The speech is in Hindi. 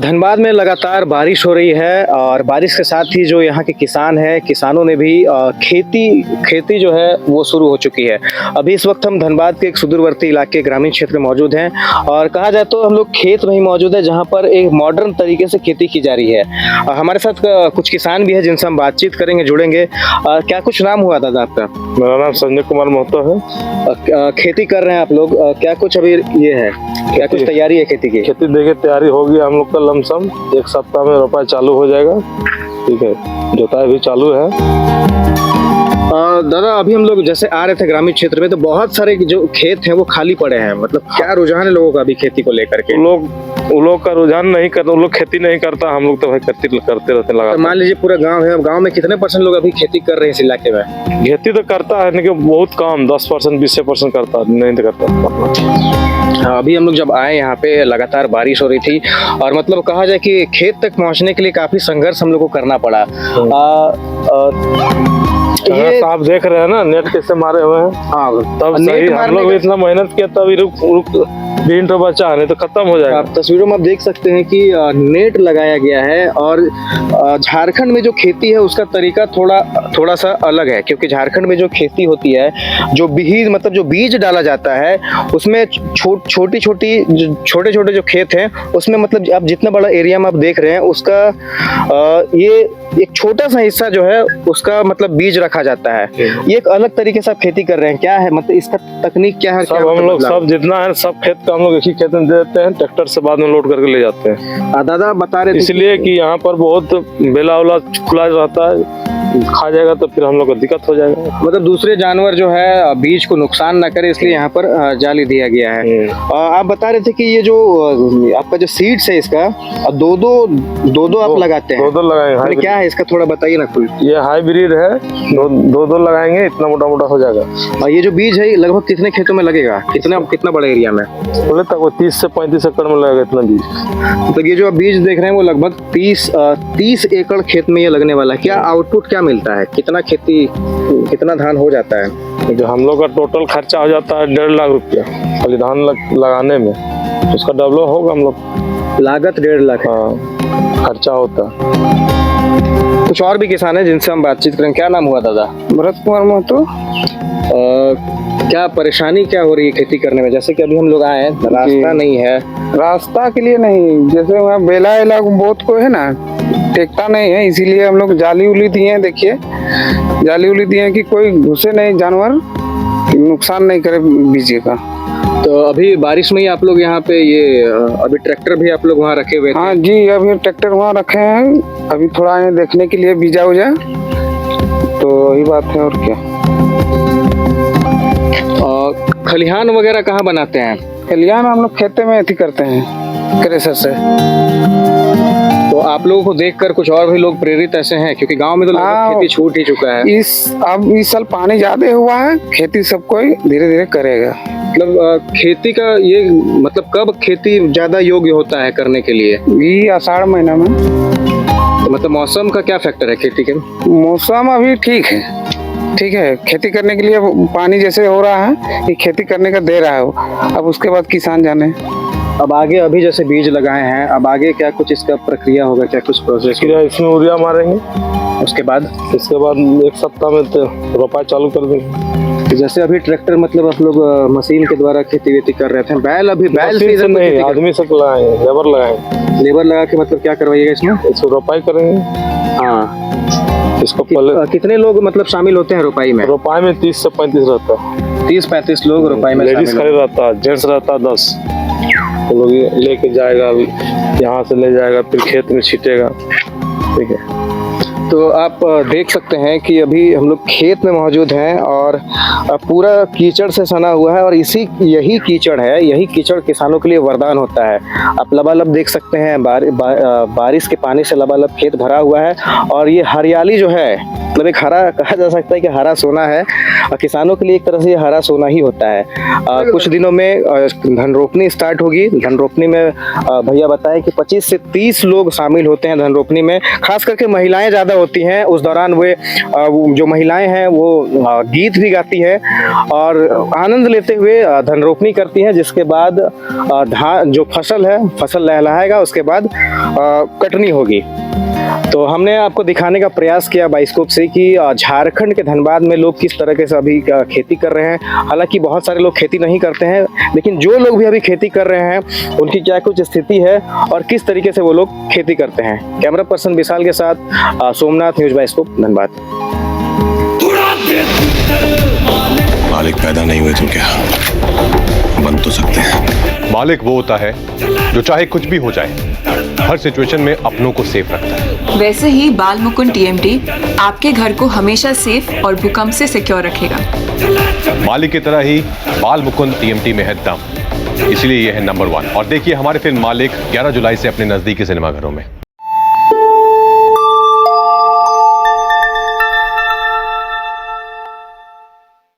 धनबाद में लगातार बारिश हो रही है और बारिश के साथ ही जो यहाँ के किसान हैं, किसानों ने भी खेती जो है वो शुरू हो चुकी है। अभी इस वक्त हम धनबाद के एक सुदूरवर्ती इलाके ग्रामीण क्षेत्र में मौजूद हैं और कहा जाए तो हम लोग खेत में ही मौजूद है जहाँ पर एक मॉडर्न तरीके से खेती की जा रही है। हमारे साथ कुछ किसान भी है जिनसे हम बातचीत करेंगे, जुड़ेंगे। क्या कुछ नाम हुआ दादा आपका? मेरा नाम संजय कुमार महतो है। खेती कर रहे हैं आप लोग, क्या कुछ अभी ये है, क्या कुछ तैयारी है खेती की? खेती देखिए तैयारी होगी हम लोग का लमसम 1 सप्ताह में रोपाई चालू हो जाएगा। ठीक है, जोताई भी चालू है। दादा अभी हम लोग जैसे आ रहे थे ग्रामीण क्षेत्र में तो बहुत सारे जो खेत हैं वो खाली पड़े हैं, मतलब क्या रुझान है लोगों का अभी खेती को लेकर के? उन लोग का रुझान नहीं करता, उन लोग खेती नहीं करता, हम लोग तो भाई करते रहते लगा। तो मान लीजिए पूरा गांव है, अब गांव में कितने % लोग अभी खेती कर रहे हैं इस इलाके में? खेती तो करता है लेकिन बहुत कम, 10% 20% करता, नहीं तो करता। अभी हम लोग जब आए यहाँ पे लगातार बारिश हो रही थी और मतलब कहा जाए कि खेत तक पहुँचने के लिए काफी संघर्ष हम लोग को करना पड़ा। ये आप देख रहे हैं ना नेट कैसे मारे हुए हैं। हाँ, तब सही हम लोग इतना मेहनत किया तब रुक बीन तो बचा नहीं तो खत्म हो जाएगा। आप तस्वीरों में आप देख सकते हैं कि नेट लगाया गया है और झारखंड में जो खेती है उसका तरीका थोड़ा सा अलग है, क्योंकि झारखंड में जो खेती होती है, जो बीज डाला जाता है उसमें छोटे छोटे जो खेत हैं उसमें मतलब आप जितना बड़ा एरिया में आप देख रहे हैं उसका ये एक छोटा सा हिस्सा जो है उसका मतलब बीज रखा जाता है। ये एक अलग तरीके से आप खेती कर रहे हैं, क्या है मतलब इसका तकनीक क्या है? सब हम लोग सब जितना है सब खेत का हम लोग एक ही खेत में दे देते हैं, ट्रैक्टर से बाद में लोड करके ले जाते हैं। दादा बता रहे थे इसलिए कि यहाँ पर बहुत बेला उला खुला रहता है, खा जाएगा तो फिर हम लोग को दिक्कत हो जाएगा। मतलब दूसरे जानवर जो है बीज को नुकसान ना करे इसलिए यहाँ पर जाली दिया गया है। आप बता रहे थे कि ये जो आपका जो सीड्स है इसका दो आप लगाते हैं? दो लगाएंगे। क्या है इसका थोड़ा बताइए ना खुल। ये हाइब्रिड है, दो लगाएंगे, इतना मोटा हो जाएगा। और ये जो बीज है लगभग कितने खेतों में लगेगा, कितना बड़ा एरिया में? बोले तक वो 30 से 35 एकड़ में लगेगा इतना बीज। तो ये जो आप बीज देख रहे हैं वो लगभग 30 एकड़ खेत में ये लगने वाला है। क्या आउटपुट क्या मिलता है, कितना धान हो जाता है? जो हम लोग का टोटल खर्चा हो जाता है 1.5 लाख रुपया खाली धान लगाने में, उसका डबल होगा। हम लोग लागत 1.5 लाख खर्चा होता। कुछ और भी किसान है जिनसे हम बातचीत करें। क्या नाम हुआ दादा? भरत कुमार महतो। क्या परेशानी क्या हो रही है खेती करने में? जैसे कि अभी हम लोग आए, रास्ता नहीं है। रास्ता के लिए नहीं, जैसे वहाँ बेला इलाका बहुत को है ना, टेकता नहीं है, इसीलिए हम लोग जाली उली दिए हैं। देखिए जाली उली दिए हैं कि कोई घुसे नहीं, जानवर नुकसान नहीं करे बीज का। तो अभी बारिश में ही आप लोग यहाँ पे ये अभी ट्रैक्टर भी आप लोग वहाँ रखे हुए थे? हाँ जी, अभी ट्रैक्टर वहाँ रखे हैं, अभी थोड़ा आए देखने के लिए बीजा उजा, तो वही बात है। और क्या खलिहान वगैरह कहाँ बनाते हैं? खलिहान हम लोग खेते में अथी करते हैं क्रेशर से। तो आप लोगों को देखकर कुछ और भी लोग प्रेरित ऐसे हैं, क्योंकि गांव में तो खेती छूट ही चुका है। अब इस साल पानी ज्यादा हुआ है, खेती सब कोई धीरे धीरे करेगा। मतलब खेती का ये मतलब कब खेती ज्यादा योग्य होता है करने के लिए? ये आषाढ़ महीना में। तो मतलब मौसम का क्या फैक्टर है खेती के? मौसम अभी ठीक है खेती करने के लिए। पानी जैसे हो रहा है ये खेती करने का दे रहा है, अब उसके बाद किसान जाने। अब आगे अभी जैसे बीज लगाए हैं, अब आगे क्या कुछ इसका प्रक्रिया होगा, क्या कुछ प्रोसेस? इसमें यूरिया मारेंगे, उसके बाद 1 सप्ताह में तो रोपाई चालू कर देंगे। तो जैसे अभी ट्रैक्टर मतलब आप लोग मशीन के द्वारा खेती वेती कर रहे थे, बैल से नहीं, आदमी से लगाएंगे, लेबर लगा के मतलब क्या करवाइएगा इसमें? इसको रोपाई करेंगे। हाँ, इसको पहले कितने लोग मतलब शामिल होते हैं रोपाई में? रोपाई में 30 से 35 रहता है। 30-35 लोग रोपाई में। लेडीज खाली रहता है, जेंट्स रहता है 10। तो लोग लेके जाएगा, अभी यहाँ से ले जाएगा, फिर खेत में छीटेगा। ठीक है। तो आप देख सकते हैं कि अभी हम लोग खेत में मौजूद हैं और पूरा कीचड़ से सना हुआ है और यही कीचड़ है, यही कीचड़ किसानों के लिए वरदान होता है। आप लबालब देख सकते हैं, बारिश के पानी से लबालब खेत भरा हुआ है और ये हरियाली जो है मतलब एक हरा कहा जा सकता है कि हरा सोना है। किसानों के लिए एक तरह से ये हरा सोना ही होता है। कुछ दिनों में धन रोपनी स्टार्ट होगी। धन रोपनी में भैया बताएं कि 25 से 30 लोग शामिल होते हैं धन रोपनी में। खास करके महिलाएं ज़्यादा होती हैं। उस दौरान वे जो महिलाएं हैं वो गीत भी गाती हैं और आनंद लेते हुए धन रोपनी करती हैं। जिसके बाद धान जो फसल है, फसल लहलहाएगा, उसके बाद कटनी होगी। तो हमने आपको दिखाने का प्रयास किया बाइस्कोप से कि झारखंड के धनबाद में लोग किस तरह से अभी खेती कर रहे हैं। हालांकि बहुत सारे लोग खेती नहीं करते हैं, लेकिन जो लोग भी अभी खेती कर रहे हैं उनकी क्या कुछ स्थिति है और किस तरीके से वो लोग खेती करते हैं। कैमरा पर्सन विशाल के साथ सोमनाथ, न्यूज़ बाइस्कोप, धनबाद। मालिक पैदा नहीं हुए तो क्या बन तो सकते हैं। मालिक वो होता है जो चाहे कुछ भी हो जाए हर सिचुएशन में अपनों को सेफ रखता है। वैसे ही बाल मुकुंद टीएमटी आपके घर को हमेशा सेफ और भूकंप से सिक्योर रखेगा। मालिक की तरह ही बाल मुकुंद टीएमटी में है दम, इसलिए यह है नंबर 1। और देखिए हमारे फिल्म मालिक 11 जुलाई से अपने नजदीकी सिनेमाघरों में।